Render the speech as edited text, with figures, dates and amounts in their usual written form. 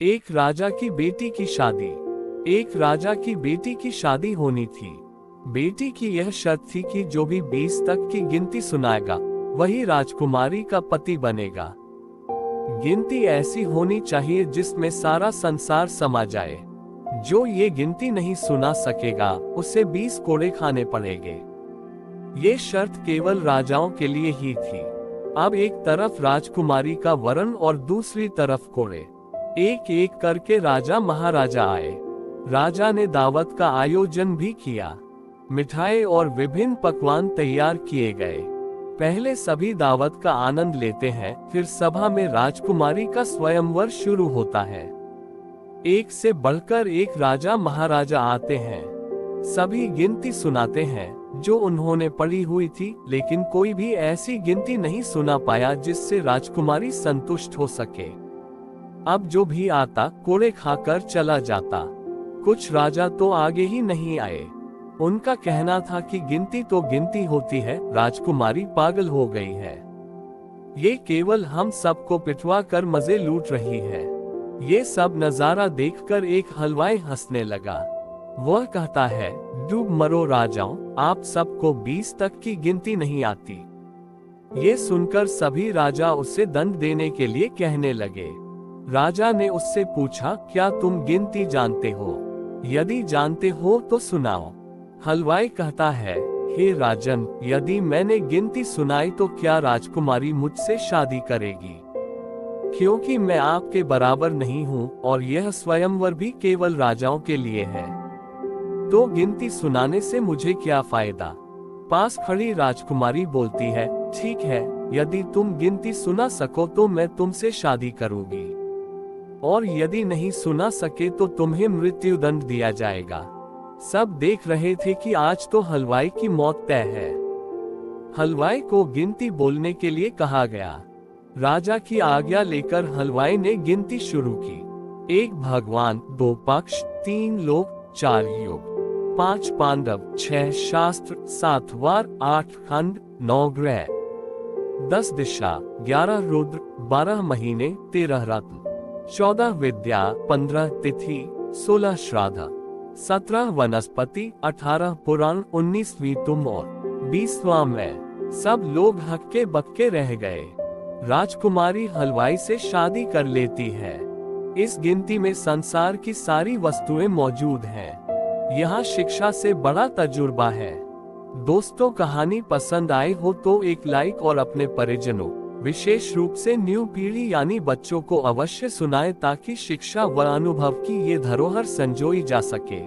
एक राजा की बेटी की शादी। एक राजा की बेटी की शादी होनी थी। बेटी की यह शर्त थी कि जो भी 20 तक की गिनती सुनाएगा वही राजकुमारी का पति बनेगा। गिनती ऐसी होनी चाहिए जिसमें सारा संसार समा जाए। जो ये गिनती नहीं सुना सकेगा उसे 20 कोड़े खाने पड़ेंगे। ये शर्त केवल राजाओं के लिए ही थी। अब एक तरफ राजकुमारी का वरण और दूसरी तरफ कोड़े। एक एक करके राजा महाराजा आए। राजा ने दावत का आयोजन भी किया। मिठाई और विभिन्न पकवान तैयार किए गए। पहले सभी दावत का आनंद लेते हैं, फिर सभा में राजकुमारी का स्वयंवर शुरू होता है। एक से बढ़कर एक राजा महाराजा आते हैं। सभी गिनती सुनाते हैं जो उन्होंने पढ़ी हुई थी, लेकिन कोई भी ऐसी गिनती नहीं सुना पाया जिससे राजकुमारी संतुष्ट हो सके। अब जो भी आता कोड़े खाकर चला जाता। कुछ राजा तो आगे ही नहीं आए। उनका कहना था कि गिनती तो गिनती होती है, राजकुमारी पागल हो गई है। ये केवल हम सबको पिटवा कर मजे लूट रही है। ये सब नजारा देखकर एक हलवाई हंसने लगा। वह कहता है, डूब मरो राजाओं, आप सबको 20 तक की गिनती नहीं आती। ये सुनकर सभी राजा उसे दंड देने के लिए कहने लगे। राजा ने उससे पूछा, क्या तुम गिनती जानते हो? यदि जानते हो तो सुनाओ। हलवाई कहता है, हे राजन, यदि मैंने गिनती सुनाई तो क्या राजकुमारी मुझसे शादी करेगी? क्योंकि मैं आपके बराबर नहीं हूँ और यह स्वयंवर भी केवल राजाओं के लिए है, तो गिनती सुनाने से मुझे क्या फायदा? पास खड़ी राजकुमारी बोलती है, ठीक है, यदि तुम गिनती सुना सको तो मैं तुमसे शादी करूंगी, और यदि नहीं सुना सके तो तुम्हें मृत्युदंड दिया जाएगा। सब देख रहे थे कि आज तो हलवाई की मौत तय है। हलवाई को गिनती बोलने के लिए कहा गया। राजा की आज्ञा लेकर हलवाई ने गिनती शुरू की। 1 भगवान, 2 पक्ष, 3 लोक, 4 युग, 5 पांडव, 6 शास्त्र, 7 वार, 8 खंड, 9 ग्रह, 10 दिशा, 11 रुद्र, 12 महीने, 13 रत्न, 14 विद्या, 15 तिथि, 16 श्राद्ध, 17 वनस्पति, 18 पुराण, 19वीं तुम और 20वां मैं। सब लोग हक्के बक्के रह गए। राजकुमारी हलवाई से शादी कर लेती है। इस गिनती में संसार की सारी वस्तुएं मौजूद हैं। यहाँ शिक्षा से बड़ा तजुर्बा है। दोस्तों, कहानी पसंद आए हो तो एक लाइक और अपने परिजनों, विशेष रूप से न्यू पीढ़ी यानी बच्चों को अवश्य सुनाएं ताकि शिक्षा व अनुभव की ये धरोहर संजोई जा सके।